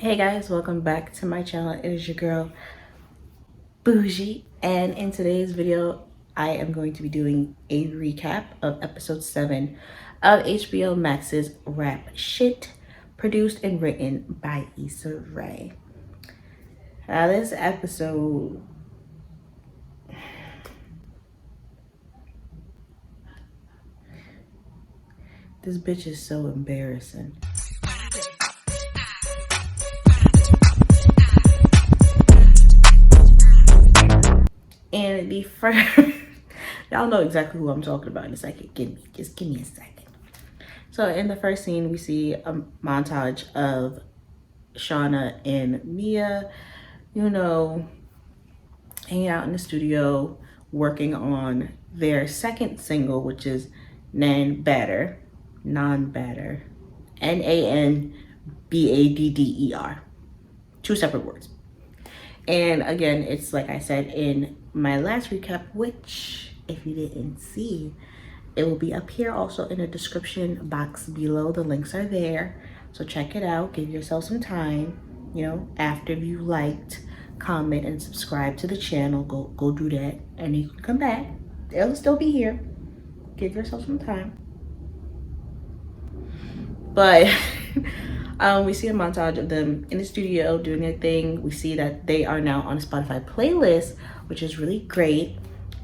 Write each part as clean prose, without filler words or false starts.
Hey guys, welcome back to my channel. It is your girl Bougie, and in today's video I am going to be doing a recap of episode 7 of HBO Max's Rap Shit, produced and written by Issa Rae. Now this episode, this bitch is so embarrassing. And the first, y'all know exactly who I'm talking about in a second. Just give me a second. So in the first scene, we see a montage of SHAWNA and Mia, you know, hanging out in the studio, working on their second single, which is Non-Badder, Nanbadder, two separate words. And again, it's like I said in my last recap, which if you didn't see, it will be up here also in the description box below. The links are there, so check it out. Give yourself some time, you know, after you liked, comment, and subscribe to the channel. Go do that, and you can come back. It'll still be here. Give yourself some time. But we see a montage of them in the studio doing their thing. We see that they are now on a Spotify playlist, which is really great.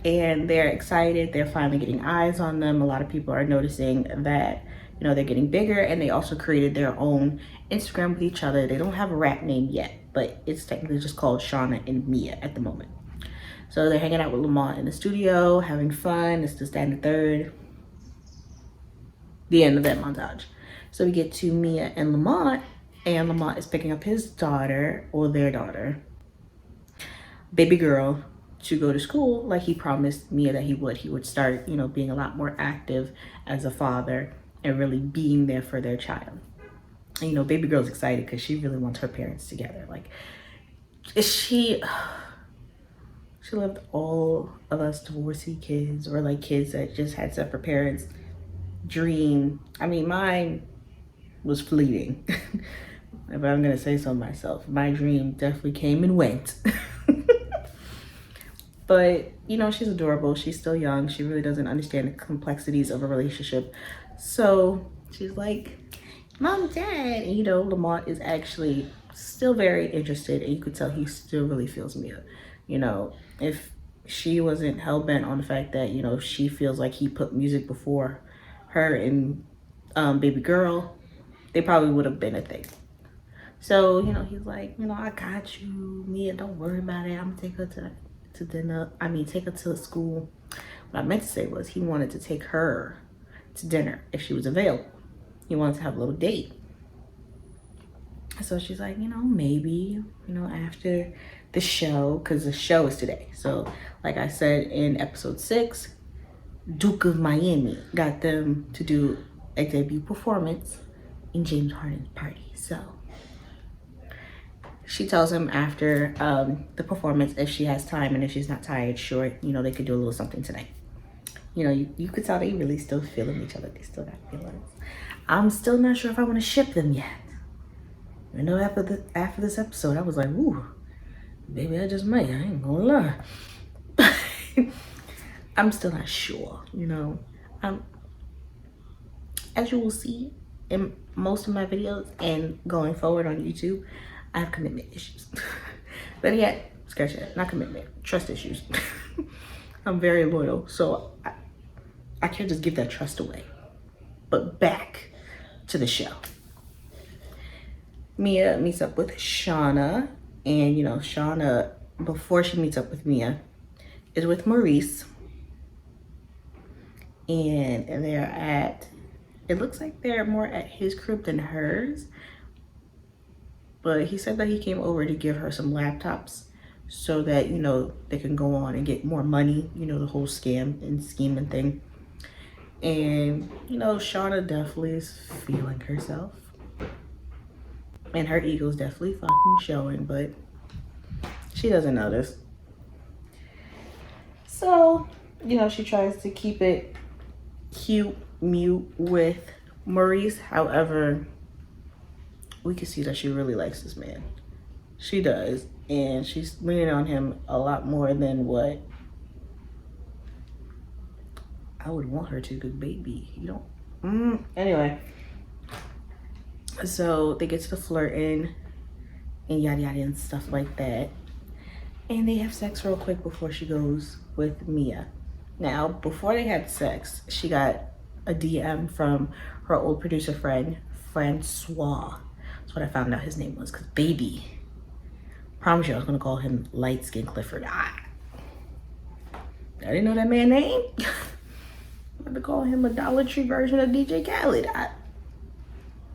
And they're excited. They're finally getting eyes on them. A lot of people are noticing that, you know, they're getting bigger, and they also created their own Instagram with each other. They don't have a rap name yet, but it's technically just called SHAWNA and Mia at the moment. So they're hanging out with Lamont in the studio, having fun. It's the standard third. The end of that montage. So we get to Mia and Lamont is picking up his daughter, or their daughter, baby girl, to go to school like he promised Mia that he would. He would start, you know, being a lot more active as a father and really being there for their child. And, you know, baby girl's excited because she really wants her parents together. Like, she loved all of us divorcee kids, or like kids that just had separate parents, dream. I mean, mine was fleeting. If I'm gonna say so myself, my dream definitely came and went. But, you know, she's adorable. She's still young. She really doesn't understand the complexities of a relationship. So she's like, Mom, Dad. And, you know, Lamont is actually still very interested, and you could tell he still really feels Mia. You know, if she wasn't hell-bent on the fact that, you know, she feels like he put music before her and baby girl, they probably would have been a thing. So, you know, he's like, you know, I got you, Mia, don't worry about it. I'm gonna take her to dinner. I mean, take her to school. What I meant to say was he wanted to take her to dinner if she was available. He wanted to have a little date. So she's like, you know, maybe, you know, after the show, because the show is today. So like I said in episode 6, Duke of Miami got them to do a debut performance in James Harden's party. So she tells him after the performance, if she has time and if she's not tired, sure, you know, they could do a little something tonight. You know, you could tell they really still feeling each other. They still got feelings. I'm still not sure if I want to ship them yet. You know, after this episode, I was like, ooh, maybe I just might. I ain't gonna lie. I'm still not sure, you know. As you will see in most of my videos and going forward on YouTube, I have commitment issues. But yet, scratch that, not commitment, trust issues. I'm very loyal, so I can't just give that trust away. But back to the show. Mia meets up with SHAWNA, and, you know, SHAWNA, before she meets up with Mia, is with Maurice. And they're at, it looks like they're more at his crib than hers. But he said that he came over to give her some laptops so that, you know, they can go on and get more money, you know, the whole scam and scheming thing. And, you know, SHAWNA definitely is feeling herself. And her ego's definitely fucking showing, but she doesn't notice. So, you know, she tries to keep it cute, mute with Maurice. However, we can see that she really likes this man. She does. And she's leaning on him a lot more than what I would want her to, because baby, you don't. Anyway, so they get to the flirting and yada yada and stuff like that. And they have sex real quick before she goes with Mia. Now, before they had sex, she got a DM from her old producer friend, Francois. That's what I found out his name was, because baby, promise you I was gonna call him Light Skin Clifford. I didn't know that man's name. I'm gonna call him a Dollar Tree version of DJ Khaled.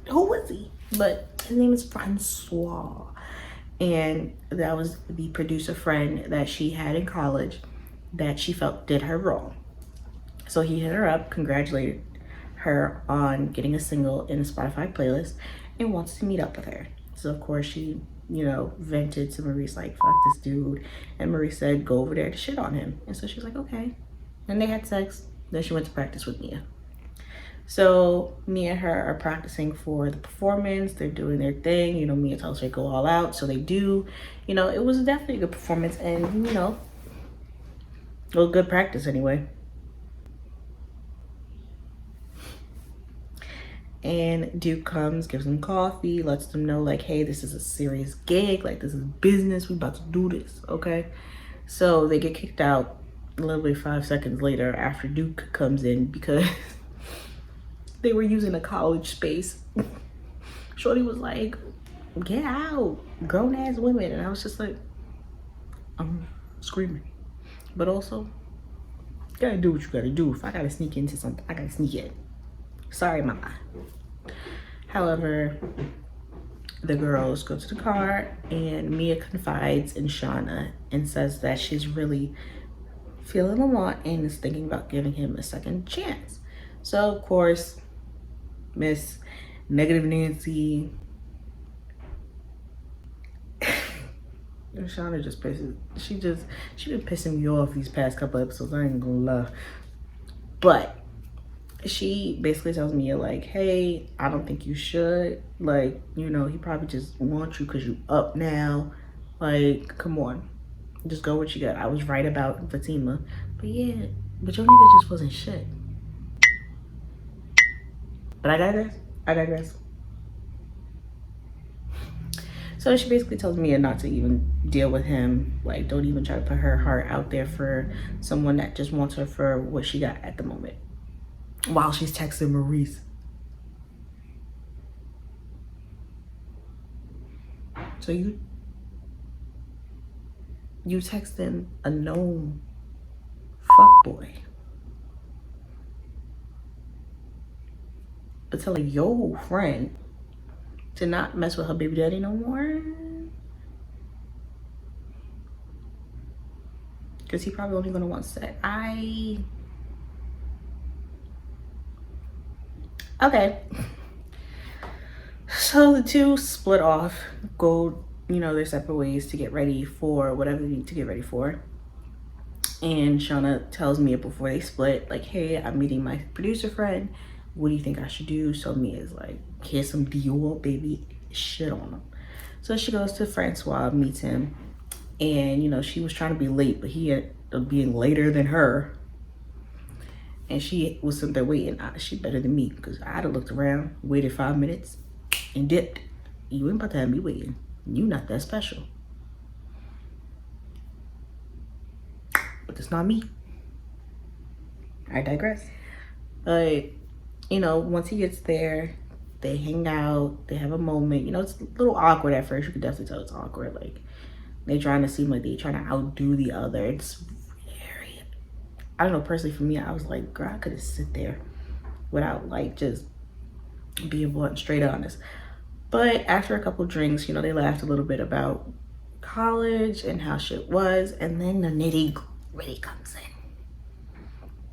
Who was he? But his name is Francois. And that was the producer friend that she had in college that she felt did her wrong. So he hit her up, congratulated her on getting a single in a Spotify playlist, and wants to meet up with her. So of course she, you know, vented to Maurice like, fuck this dude. And Maurice said, go over there to shit on him. And so she's like, okay. And they had sex. Then she went to practice with Mia. So Mia and her are practicing for the performance. They're doing their thing. You know, Mia tells her to go all out. So they do. You know, it was definitely a good performance. And, you know, well, good practice anyway. And Duke comes, gives them coffee, lets them know like, hey, this is a serious gig. Like, this is business. We about to do this, okay? So they get kicked out literally 5 seconds later after Duke comes in because they were using a college space. Shorty was like, get out, grown ass women. And I was just like, I'm screaming. But also, you gotta do what you gotta do. If I gotta sneak into something, I gotta sneak in. Sorry, mama. However, the girls go to the car and Mia confides in SHAWNA and says that she's really feeling Lamont and is thinking about giving him a second chance. So of course, Miss Negative Nancy, SHAWNA just pisses. She been pissing me off these past couple episodes. I ain't gonna lie. But she basically tells Mia like, hey, I don't think you should. Like, you know, he probably just wants you because you up now. Like, come on. Just go what you got. I was right about Fatima. But yeah, but your nigga just wasn't shit. But I digress. So she basically tells Mia not to even deal with him. Like, don't even try to put her heart out there for someone that just wants her for what she got at the moment. While she's texting Maurice. So you texting a known fuckboy, but telling your friend to not mess with her baby daddy no more, because he probably only gonna want sex. Okay. So the two split off, go, you know, their separate ways to get ready for whatever they need to get ready for. And SHAWNA tells Mia before they split, like, hey, I'm meeting my producer friend. What do you think I should do? So Mia's like, here's some Dior, baby, shit on him. So she goes to Francois, meets him. And, you know, she was trying to be late, but he ended up being later than her. And she was sitting there waiting. She better than me, because I'd have looked around, waited 5 minutes, and dipped. You ain't about to have me waiting. You not that special. But that's not me. I digress. But, you know, once he gets there, they hang out, they have a moment. You know, it's a little awkward at first. You could definitely tell it's awkward. Like, they trying to seem like they trying to outdo the other. It's very, I don't know, personally for me, I was like, girl, I could have sit there without like just being blunt and straight honest. But after a couple drinks, you know, they laughed a little bit about college and how shit was. And then the nitty gritty comes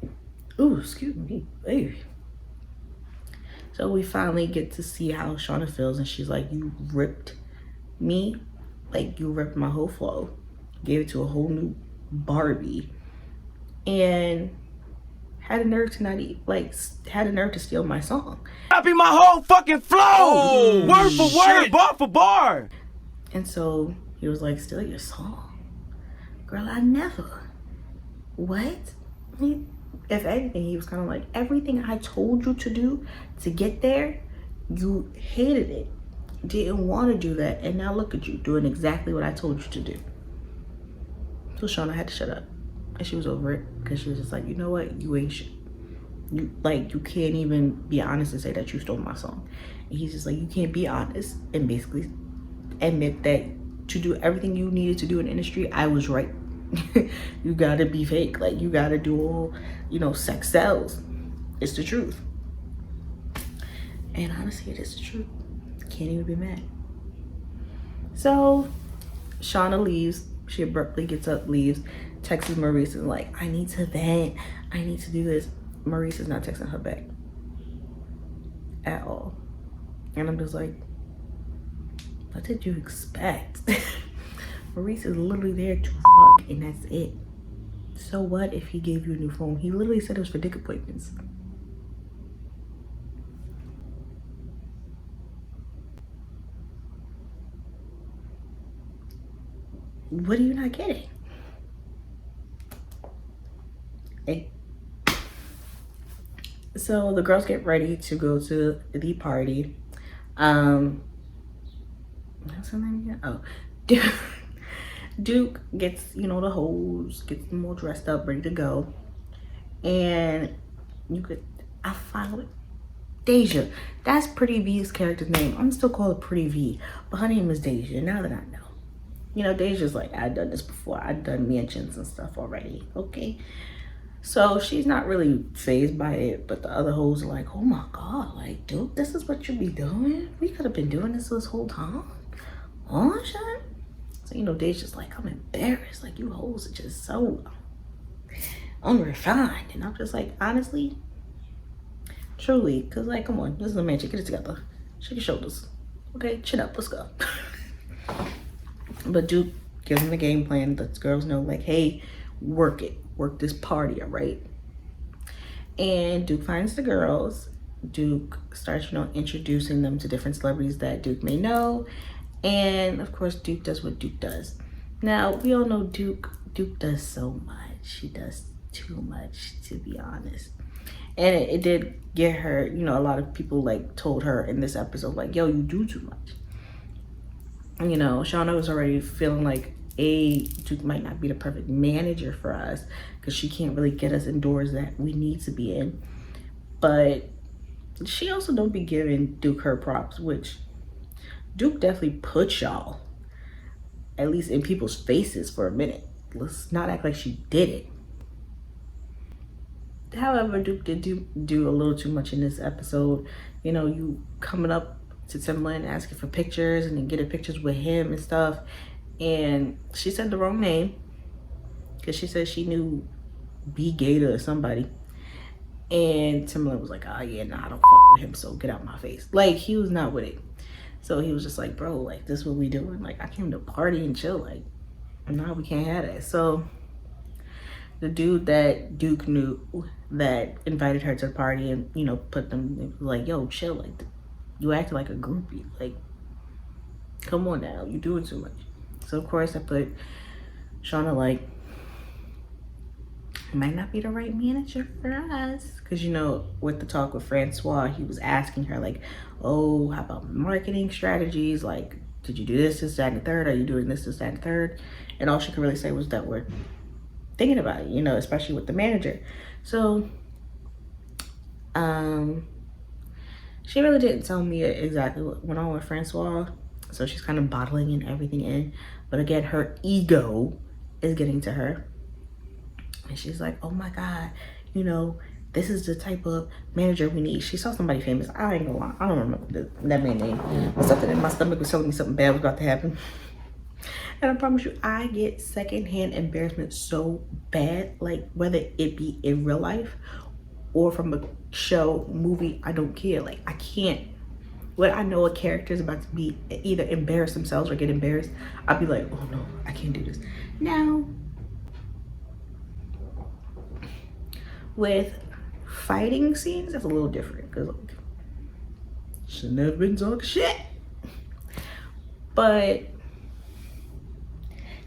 in. Ooh, excuse me, baby. So we finally get to see how SHAWNA feels. And she's like, you ripped me. Like, you ripped my whole flow. Gave it to a whole new Barbie. And had a nerve to not had a nerve to steal my song. Copy my whole fucking flow, word for word, bar for bar. And so he was like, steal your song? Girl, I never. What? If anything, he was kind of like, everything I told you to do to get there, you hated it, didn't want to do that, and now look at you doing exactly what I told you to do. So SHAWNA had to shut up, and she was over it, because she was just like, you know what, you ain't shit. You can't even be honest and say that you stole my song. And he's just like, you can't be honest and basically admit that to do everything you needed to do in the industry, I was right. You gotta be fake, like you gotta do all, you know, sex sells. It's the truth. And honestly, it is the truth. Can't even be mad. So SHAWNA leaves. She abruptly gets up, leaves, texts Maurice and like, I need to vent, I need to do this. Maurice is not texting her back at all. And I'm just like, what did you expect? Maurice is literally there to fuck, and that's it. So what if he gave you a new phone? He literally said it was for dick appointments. What are you not getting? Hey. So the girls get ready to go to the party. What's her name again? Oh, Duke gets, you know, the hoes, gets them all dressed up, ready to go. And I followed Deja. That's Pretty V's character's name. I'm still call her Pretty V, but her name is Deja, now that I know. You know, Deja's like, I've done this before. I've done mansions and stuff already, okay? So she's not really fazed by it, but the other hoes are like, oh my God, like, Duke, this is what you be doing? We could have been doing this whole time. Oh, shit. So, you know, Deja's like, I'm embarrassed. Like, you hoes are just so unrefined. And I'm just like, honestly, truly, because, like, come on, this is a man. Get it together. Shake your shoulders. Okay, chin up. Let's go. But Duke gives him the game plan. The girls know, like, hey, work it. Work this party, all right? And Duke finds the girls. Duke starts, you know, introducing them to different celebrities that Duke may know. And of course, Duke does what Duke does. Now, we all know Duke does so much. He does too much, to be honest. And it did get her, you know, a lot of people like told her in this episode, like, yo, you do too much. You know, SHAWNA was already feeling like, Duke might not be the perfect manager for us because she can't really get us in doors that we need to be in. But she also don't be giving Duke her props, which Duke definitely put y'all, at least in people's faces for a minute. Let's not act like she did it. However, Duke did do a little too much in this episode. You know, you coming up to Timbaland asking for pictures and then getting pictures with him and stuff. And she said the wrong name because she said she knew B Gator or somebody. And Timbaland was like, oh yeah, nah, I don't fuck with him, so get out my face. Like, he was not with it. So he was just like, bro, like, this what we doing? Like, I came to party and chill. Like, nah, we can't have that. So the dude that Duke knew that invited her to the party and, you know, put them like, yo, chill. Like, you acting like a groupie. Like, come on now, you doing too much. So of course I put SHAWNA like, might not be the right manager for us. Cause you know, with the talk with Francois, he was asking her like, oh, how about marketing strategies? Like, did you do this, that, and the third? Are you doing this, that, and the third? And all she could really say was that we're thinking about it, you know, especially with the manager. So, she really didn't tell me exactly what went on with Francois. So she's kind of bottling and everything in. But again, her ego is getting to her. And she's like, oh my God, you know, this is the type of manager we need. She saw somebody famous. I ain't gonna lie, I don't remember that man's name. But something in my stomach was telling me something bad was about to happen. And I promise you, I get secondhand embarrassment so bad, like whether it be in real life or from a show, movie, I don't care. Like, I can't. When I know a character is about to be either embarrass themselves or get embarrassed, I'll be like, oh no, I can't do this. Now, with fighting scenes, that's a little different because like, should never been talking shit. But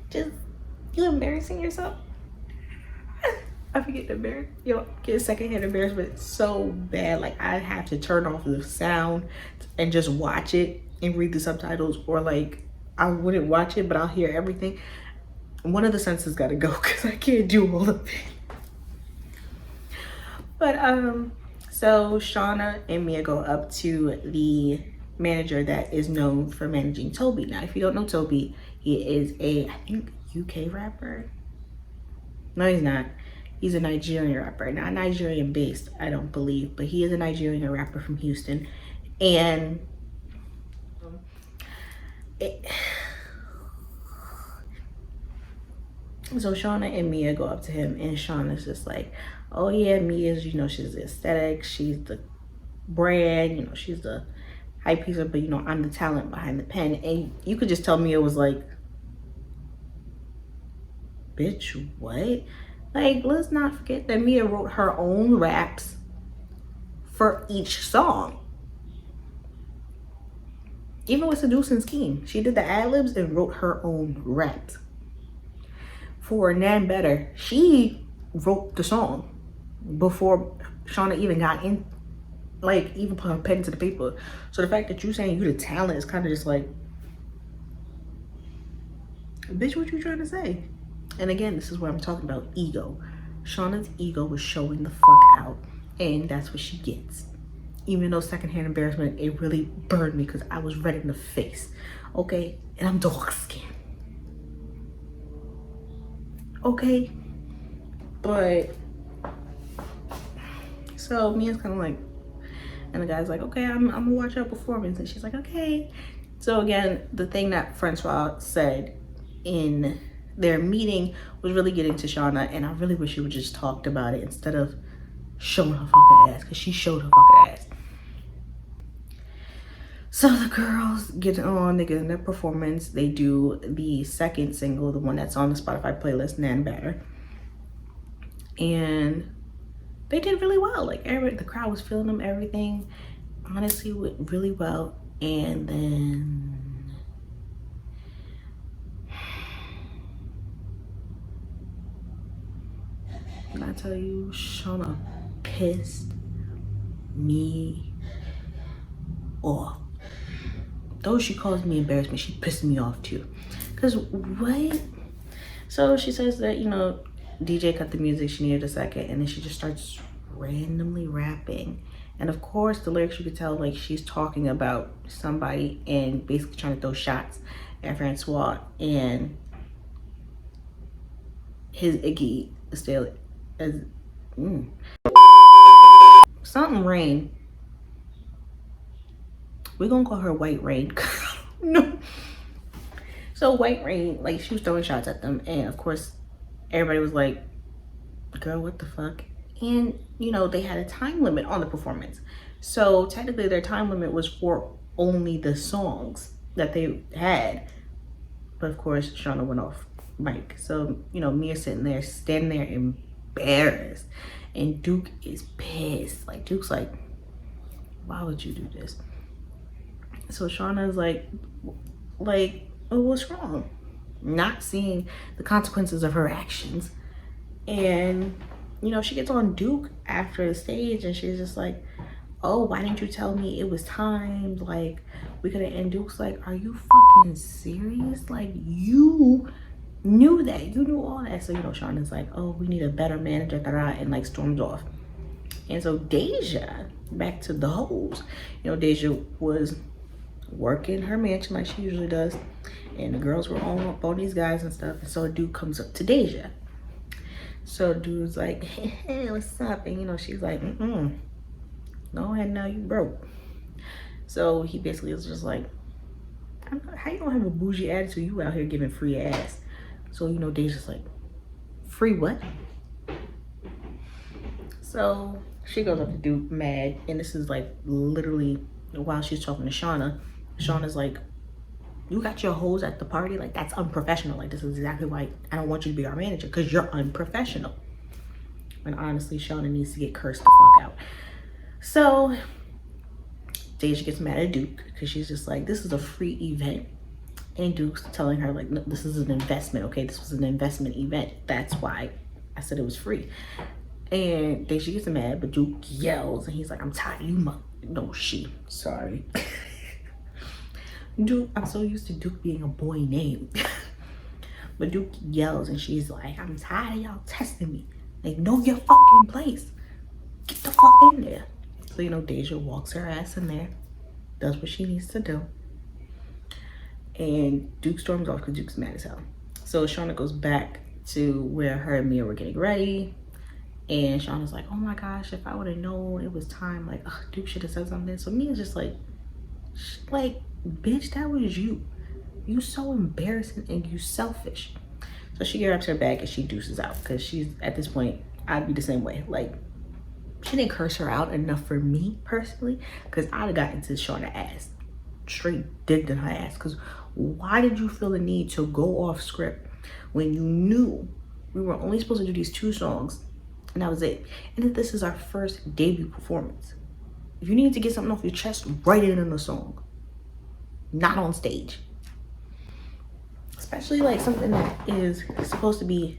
just you embarrassing yourself. I forget to embarrass, you know, get a secondhand embarrassment so bad. Like I have to turn off the sound and just watch it and read the subtitles, or like I wouldn't watch it, but I'll hear everything. One of the senses gotta go because I can't do all of it. But so Shauna and Mia go up to the manager that is known for managing Toby. Now, if you don't know Toby, he is I think UK rapper. No, he's not. He's a Nigerian rapper. Not Nigerian based, I don't believe, but he is a Nigerian rapper from Houston. And so Shauna and Mia go up to him, and Shauna's just like, oh yeah, Mia's, you know, she's the aesthetic, she's the brand, you know, she's the hype piece, but you know, I'm the talent behind the pen. And you could just tell Mia was like, bitch, what? Like, let's not forget that Mia wrote her own raps for each song. Even with Seduce and Scheme, she did the ad-libs and wrote her own raps. For Nan Better, she wrote the song before Shauna even got in, like, even put her pen to the paper. So the fact that you saying you the talent is kind of just like, bitch, what you trying to say? And again, this is what I'm talking about, ego. Shauna's ego was showing the fuck out, and that's what she gets. Even though secondhand embarrassment, it really burned me because I was red in the face, okay? And I'm dark skinned, okay? But, so Mia's kind of like, and the guy's like, okay, I'm gonna watch your performance. And she's like, okay. So again, the thing that Francois said in their meeting was really getting to Shauna, and I really wish she would just talked about it instead of showing her fucking ass, because she showed her fucking ass. So the girls get on, they get in their performance, they do the second single, the one that's on the Spotify playlist, Nan Better. And they did really well. Like the crowd was feeling them, everything honestly went really well. And then when I tell you, Shauna pissed me off. Though she caused me embarrassment, she pissed me off too. Cause what? So she says that, you know, DJ cut the music, she needed a second, and then she just starts randomly rapping. And of course, the lyrics, you could tell like she's talking about somebody and basically trying to throw shots at Francois and his Iggy still as something Rain. We're gonna call her White Rain. No. So White Rain, like she was throwing shots at them, and of course everybody was like, girl, what the fuck? And you know, they had a time limit on the performance. So technically their time limit was for only the songs that they had. But of course Shauna went off mic. So, you know, Mia's sitting there, standing there embarrassed. And Duke is pissed. Like Duke's like, why would you do this? So Shauna's like, oh, what's wrong? Not seeing the consequences of her actions. And, you know, she gets on Duke after the stage and she's just like, oh, why didn't you tell me it was timed? Like, we could have, and Duke's like, are you fucking serious? Like, you knew that. You knew all that. So, you know, Shauna's like, oh, we need a better manager, and like storms off. And so Deja, back to the hoes. You know, Deja was working her mansion like she usually does. And the girls were all up on these guys and stuff. And so a dude comes up to Deja. So dude's like, hey, what's up? And you know, she's like, go ahead now, you broke. So he basically was just like, how you gonna have a bougie attitude? You out here giving free ass. So, you know, Deja's like, free what? So she goes up to Duke mad. And this is like literally while she's talking to Shauna. Shauna's like, you got your hoes at the party? Like, that's unprofessional. Like, this is exactly why I don't want you to be our manager, because you're unprofessional. And honestly, Shauna needs to get cursed the fuck out. So Deja gets mad at Duke because she's just like, this is a free event. And Duke's telling her like, no, this is an investment, okay? This was an investment event. That's why I said it was free. And Deja gets mad, but Duke yells and he's like, I'm tired of you, no, sorry. Duke, I'm so used to Duke being a boy name. But Duke yells and she's like, I'm tired of y'all testing me. Like, know your fucking place. Get the fuck in there. So, you know, Deja walks her ass in there, does what she needs to do. And Duke storms off because Duke's mad as hell. So Shauna goes back to where her and Mia were getting ready. And Shauna's like, oh my gosh, if I would have known it was time, like, ugh, Duke should have said something. So Mia's just like, bitch, that was you. You so embarrassing and you selfish. So she grabs her bag and she deuces out because she's, at this point, I'd be the same way. Like, she didn't curse her out enough for me personally, because I'd have gotten to Shauna's ass. Straight digged in her ass. Because why did you feel the need to go off script when you knew we were only supposed to do these 2 songs and that was it? And that this is our first debut performance. If you need to get something off your chest, write it in the song, not on stage. Especially like something that is supposed to be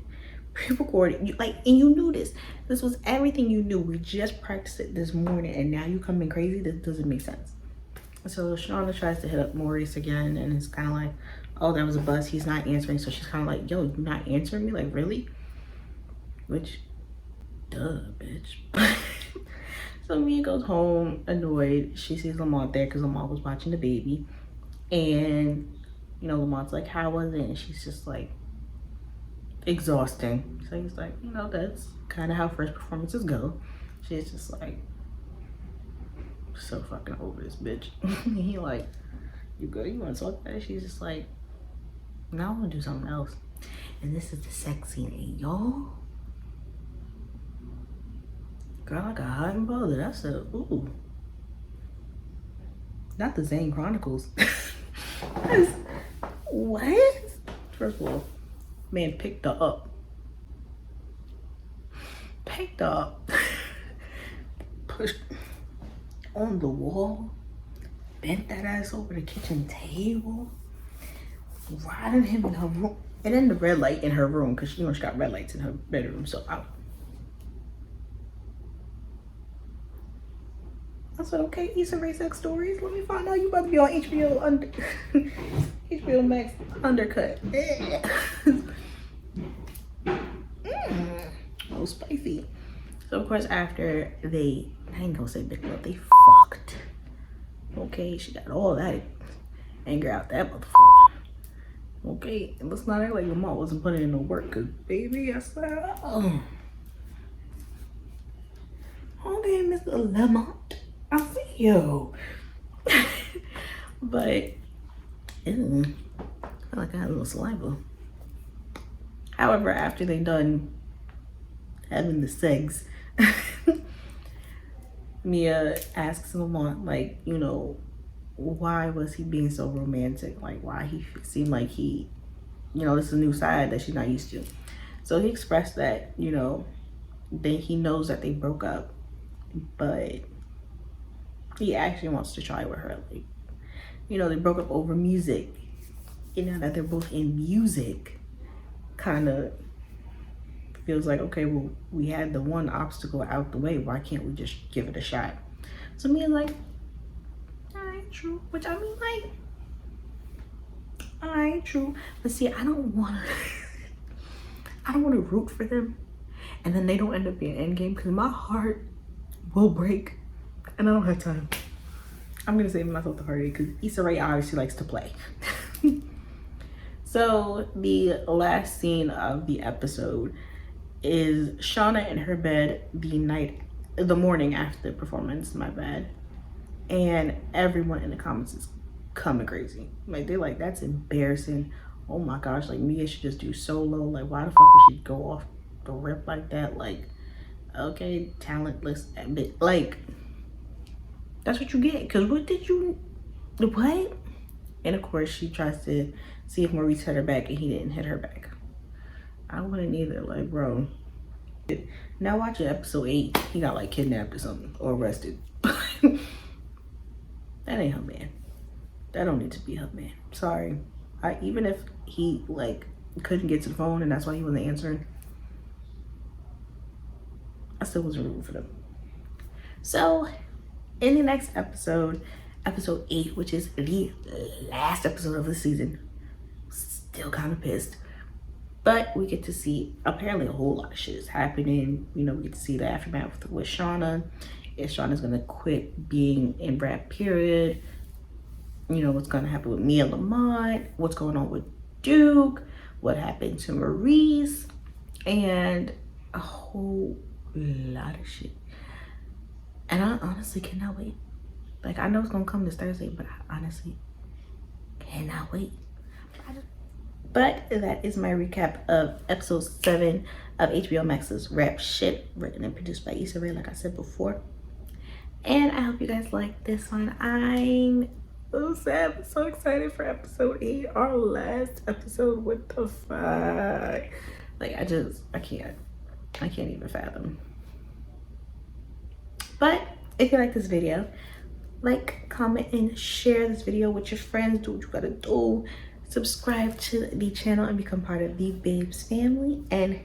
pre-recorded. And you knew this. This was everything you knew. We just practiced it this morning and now you come in crazy? That doesn't make sense. So Shauna tries to hit up Maurice again and it's kind of like, oh, that was a buzz. He's not answering. So she's kind of like, yo, you not answering me? Like, really? Which, duh, bitch. So Mia goes home annoyed. She sees Lamont there because Lamont was watching the baby. And, you know, Lamont's like, how was it? And she's just like, exhausting. So he's like, you know, that's kind of how first performances go. She's just like, so fucking over this bitch. He like, you good? You want to talk about it? She's just like, no, I want to do something else. And this is the sex scene, and y'all, girl, I got hot and bothered. I said, ooh, not the Zane Chronicles. What? First of all, man picked her up. Picked her up. Pushed on the wall. Bent that ass over the kitchen table. Riding him in her room. And then the red light in her room. Because you know she got red lights in her bedroom. So I said, okay, Issa Rae sex stories. Let me find out you about to be on HBO HBO Max Undercut. Oh, spicy. So of course after they, I ain't gonna say big love, they fucked. Okay, she got all that anger out that motherfucker. Okay, and let's not act like Lamont wasn't putting in no work, cause baby, I said, oh. Okay, Mr. Lamont, I see you. But, ew, I feel like I had a little saliva. However, after they done having the sex, Mia asks Lamont, like, you know, why was he being so romantic? Like, why he seemed like he, you know, this is a new side that she's not used to. So he expressed that, you know, that he knows that they broke up, but he actually wants to try with her. Like, you know, they broke up over music. You know, that they're both in music kind of feels like, okay, well, we had the one obstacle out the way. Why can't we just give it a shot? So Mia's like, all right, true. Which I mean, like, all right, true. But see, I don't want to root for them. And then they don't end up being endgame because my heart will break. And I don't have time. I'm going to save myself the heartache because Issa Rae obviously likes to play. So the last scene of the episode is Shauna in her bed the morning after the performance, my bad. And everyone in the comments is coming crazy. Like, they're like, that's embarrassing. Oh my gosh, like Mia should just do solo. Like, why the fuck would she go off the rip like that? Like, okay, talentless, but like, that's what you get. Cause what? And of course she tries to see if Maurice hit her back and he didn't hit her back. I wouldn't either, like, bro. Now watching episode 8, he got like kidnapped or something, or arrested. That ain't her man. That don't need to be her man. Sorry. Even if he like couldn't get to the phone and that's why he wasn't answering, I still wasn't rooting for them. So in the next episode, episode 8, which is the last episode of the season, still kind of pissed, but we get to see apparently a whole lot of shit is happening. You know, we get to see the aftermath with SHAWNA. If SHAWNA's gonna quit being in Brad period, you know, what's gonna happen with Mia Lamont, what's going on with Duke, what happened to Maurice, and a whole lot of shit. And I honestly cannot wait. Like, I know it's gonna come this Thursday, but I honestly cannot wait. But that is my recap of episode 7 of HBO Max's Rap Shit, written and produced by Issa Rae, like I said before. And I hope you guys like this one. I'm so sad, I'm so excited for episode 8, our last episode. What the fuck? Like, I can't even fathom. But if you like this video, like, comment, and share this video with your friends. Do what you gotta do. Subscribe to the channel and become part of the Babes family, and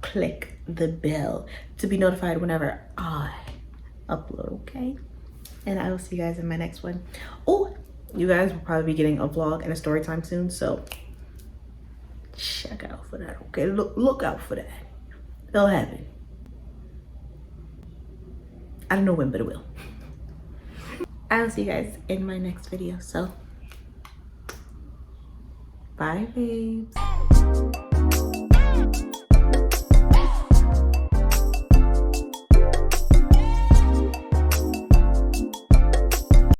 click the bell to be notified whenever I upload, okay? And I will see you guys in my next one. Oh, you guys will probably be getting a vlog and a story time soon, so check out for that, okay? Look out for that. It'll happen. I don't know when, but it will. I'll see you guys in my next video, so bye, babes.